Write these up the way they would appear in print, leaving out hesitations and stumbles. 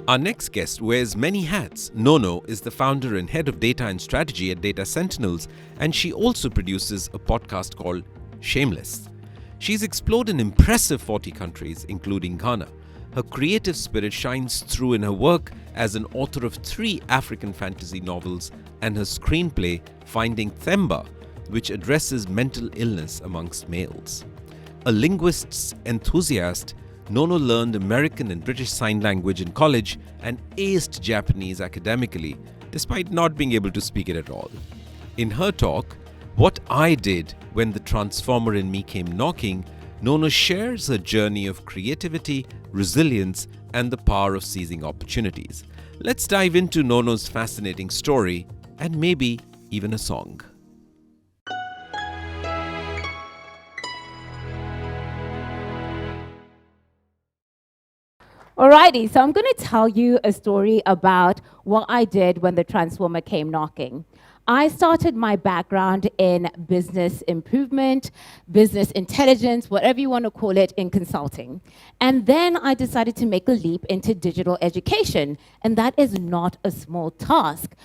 Our next guest wears many hats. Nono is the founder and head of data and strategy at Data Sentinels, and she also produces a podcast called Shameless. She's explored an impressive 40 countries, including Ghana. Her creative spirit shines through in her work as an author of 3 African fantasy novels and her screenplay, Finding Themba, which addresses mental illness amongst males. A linguistics enthusiast, Nono learned American and British Sign Language in college and aced Japanese academically, despite not being able to speak it at all. In her talk, What I Did When the Transformer in Me Came Knocking, Nono shares her journey of creativity, resilience, and the power of seizing opportunities. Let's dive into Nono's fascinating story and maybe even a song. Alrighty, so I'm going to tell you a story about what I did when the transformer came knocking. I started my background in business improvement, business intelligence, whatever you want to call it, in consulting. And then I decided to make a leap into digital education, and that is not a small task.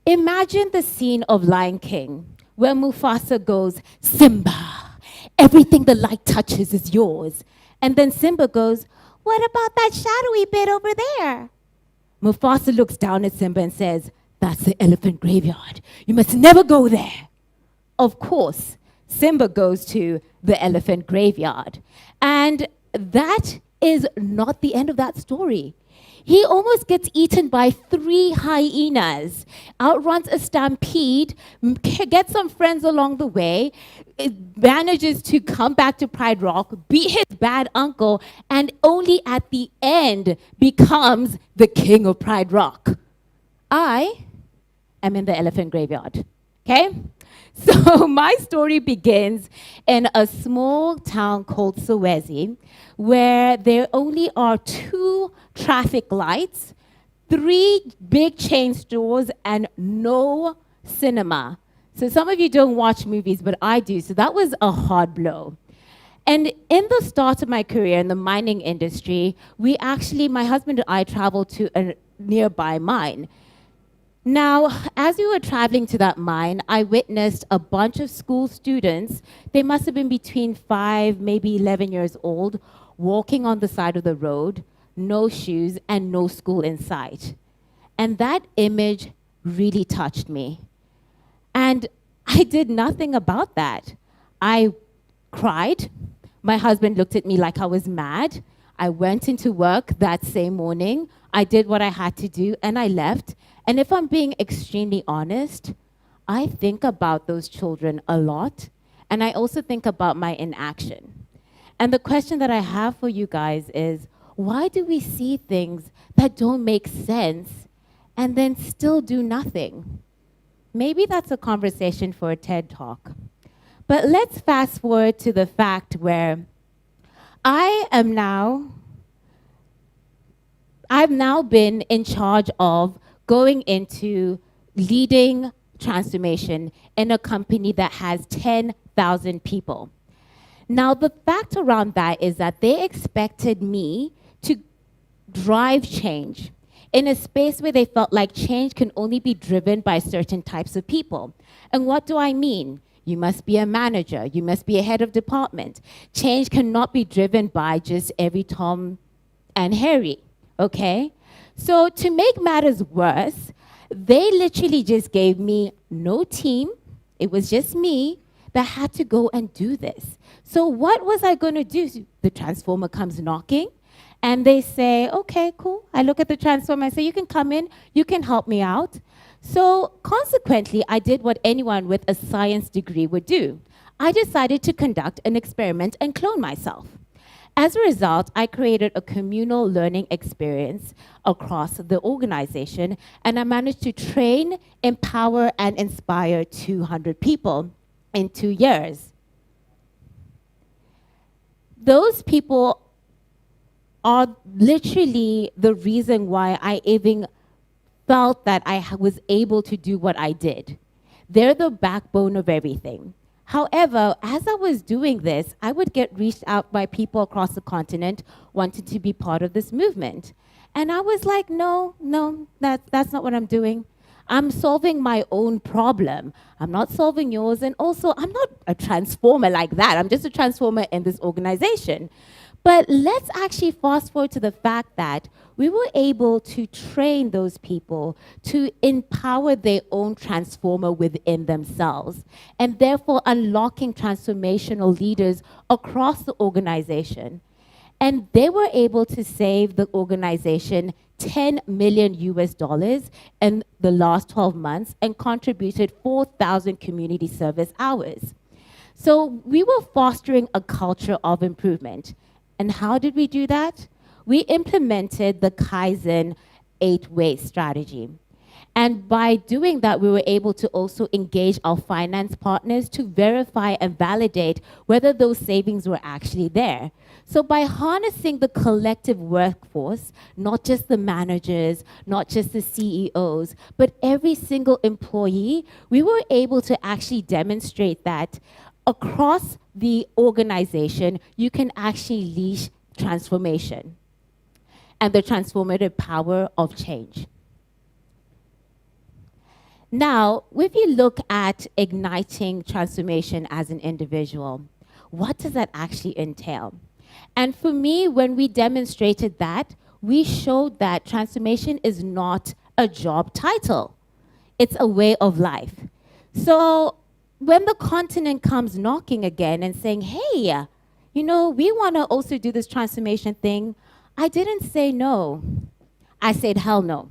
Imagine the scene of Lion King, where Mufasa goes, "Simba, everything the light touches is yours." And then Simba goes, "What about that shadowy bit over there?" Mufasa looks down at Simba and says, "That's the elephant graveyard. You must never go there." Of course, Simba goes to the elephant graveyard. And that is not the end of that story. He almost gets eaten by 3 hyenas, outruns a stampede, gets some friends along the way, manages to come back to Pride Rock, beat his bad uncle, and only at the end becomes the king of Pride Rock. I am in the elephant graveyard, okay? So my story begins in a small town called Swezi, where there only are 2 traffic lights, 3 big chain stores, and no cinema. So some of you don't watch movies, but I do, so that was a hard blow. And in the start of my career in the mining industry, my husband and I traveled to a nearby mine. Now, as we were traveling to that mine, I witnessed a bunch of school students, they must have been between 5, maybe 11 years old, walking on the side of the road, no shoes, and no school in sight. And that image really touched me. And I did nothing about that. I cried. My husband looked at me like I was mad. I went into work that same morning. I did what I had to do, and I left. And if I'm being extremely honest, I think about those children a lot, and I also think about my inaction. And the question that I have for you guys is, why do we see things that don't make sense and then still do nothing? Maybe that's a conversation for a TED Talk. But let's fast forward to the fact where I've now been in charge of going into leading transformation in a company that has 10,000 people. Now, the fact around that is that they expected me to drive change in a space where they felt like change can only be driven by certain types of people. And what do I mean? You must be a manager. You must be a head of department. Change cannot be driven by just every Tom and Harry, okay? So to make matters worse, they literally just gave me no team. It was just me that had to go and do this. So what was I going to do? The transformer comes knocking, and they say, "Okay, cool." I look at the transformer, I say, "You can come in, you can help me out." So consequently, I did what anyone with a science degree would do. I decided to conduct an experiment and clone myself. As a result, I created a communal learning experience across the organization, and I managed to train, empower, and inspire 200 people in 2 years. Those people are literally the reason why I even felt that I was able to do what I did. They're the backbone of everything. However, as I was doing this, I would get reached out by people across the continent wanting to be part of this movement. And I was like, no, that's not what I'm doing. I'm solving my own problem. I'm not solving yours. And also, I'm not a transformer like that. I'm just a transformer in this organization. But let's actually fast forward to the fact that we were able to train those people to empower their own transformer within themselves, and therefore unlocking transformational leaders across the organization. And they were able to save the organization 10 million US dollars in the last 12 months and contributed 4,000 community service hours. So we were fostering a culture of improvement. And how did we do that? We implemented the Kaizen 8-way strategy. And by doing that, we were able to also engage our finance partners to verify and validate whether those savings were actually there. So by harnessing the collective workforce, not just the managers, not just the CEOs, but every single employee, we were able to actually demonstrate that across the organization, you can actually leash transformation and the transformative power of change. Now, if you look at igniting transformation as an individual, what does that actually entail? And for me, when we demonstrated that, we showed that transformation is not a job title. It's a way of life. So when the continent comes knocking again and saying, hey, we want to also do this transformation thing, I didn't say no. I said, hell no.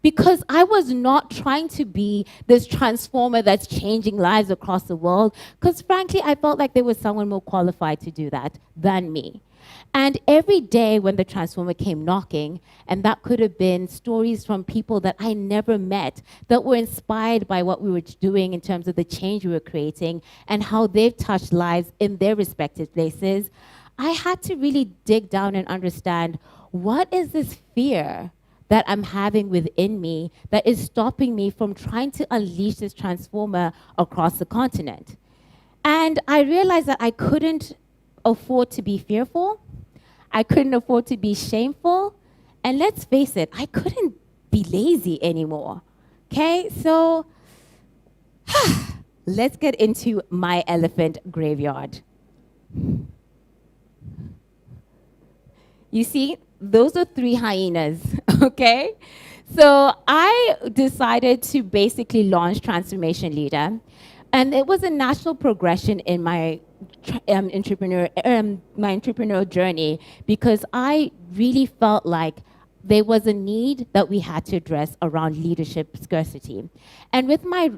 Because I was not trying to be this transformer that's changing lives across the world, because frankly, I felt like there was someone more qualified to do that than me. And every day when the transformer came knocking, and that could have been stories from people that I never met that were inspired by what we were doing in terms of the change we were creating and how they've touched lives in their respective places, I had to really dig down and understand, what is this fear that I'm having within me that is stopping me from trying to unleash this transformer across the continent? And I realized that I couldn't afford to be fearful. I couldn't afford to be shameful. And let's face it, I couldn't be lazy anymore. Okay, so let's get into my elephant graveyard. You see, those are 3 hyenas, okay? So I decided to basically launch Transformation Leader. And it was a natural progression in my entrepreneurial journey, because I really felt like there was a need that we had to address around leadership scarcity. And with my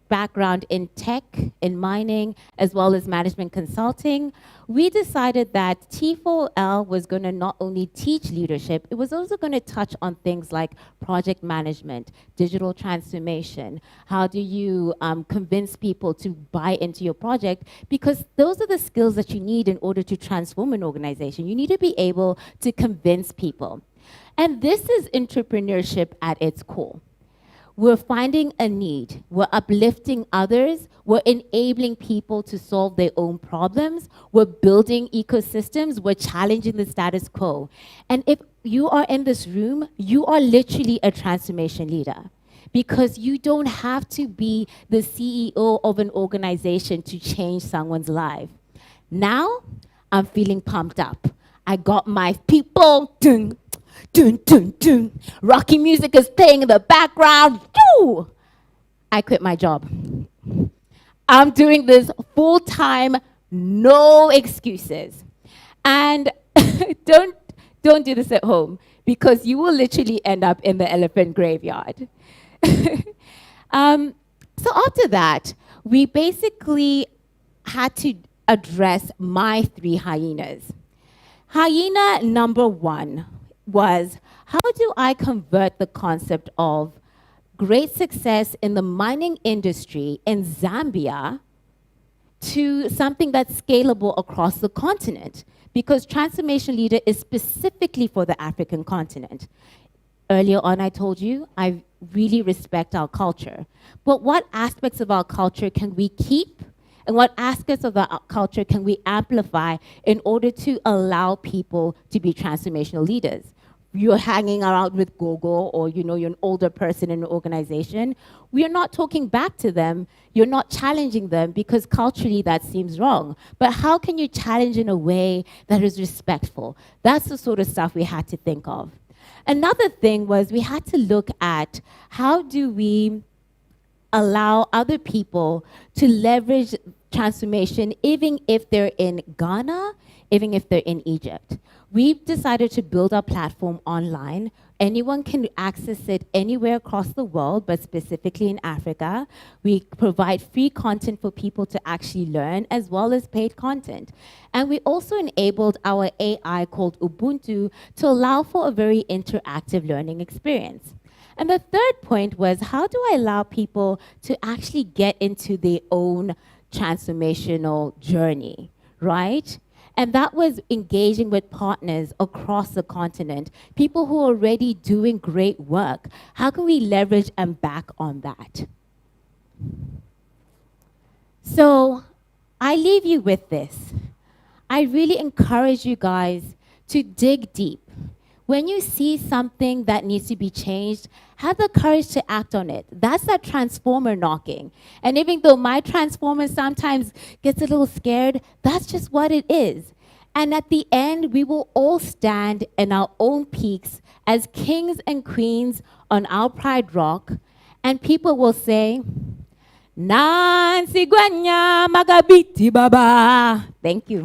background in tech, in mining, as well as management consulting, we decided that T4L was going to not only teach leadership, it was also going to touch on things like project management, digital transformation. How do you convince people to buy into your project? Because those are the skills that you need in order to transform an organization. You need to be able to convince people. And this is entrepreneurship at its core. We're finding a need. We're uplifting others. We're enabling people to solve their own problems. We're building ecosystems. We're challenging the status quo. And if you are in this room, you are literally a transformation leader, because you don't have to be the CEO of an organization to change someone's life. Now, I'm feeling pumped up. I got my people. Dun, dun, dun, dun. Rocky music is playing in the background. Yoo! I quit my job. I'm doing this full time, no excuses. And don't do this at home, because you will literally end up in the elephant graveyard. So after that, we basically had to address my 3 hyenas. Hyena number 1 was, how do I convert the concept of great success in the mining industry in Zambia to something that's scalable across the continent? Because Transformation Leader is specifically for the African continent. Earlier on, I told you, I really respect our culture. But what aspects of our culture can we keep? And what aspects of our culture can we amplify in order to allow people to be transformational leaders? you're hanging around with Gogo, or you're an older person in an organization, we are not talking back to them. You're not challenging them because culturally that seems wrong. But how can you challenge in a way that is respectful? That's the sort of stuff we had to think of. Another thing was we had to look at how do we allow other people to leverage transformation even if they're in Ghana, even if they're in Egypt. We've decided to build our platform online. Anyone can access it anywhere across the world, but specifically in Africa. We provide free content for people to actually learn, as well as paid content. And we also enabled our AI called Ubuntu to allow for a very interactive learning experience. And the third point was, how do I allow people to actually get into their own transformational journey, right? And that was engaging with partners across the continent, people who are already doing great work. How can we leverage and back on that? So I leave you with this. I really encourage you guys to dig deep. When you see something that needs to be changed, have the courage to act on it. That's that transformer knocking. And even though my transformer sometimes gets a little scared, that's just what it is. And at the end, we will all stand in our own peaks as kings and queens on our Pride Rock, and people will say, Nancy Gwanya Magabiti Baba. Thank you.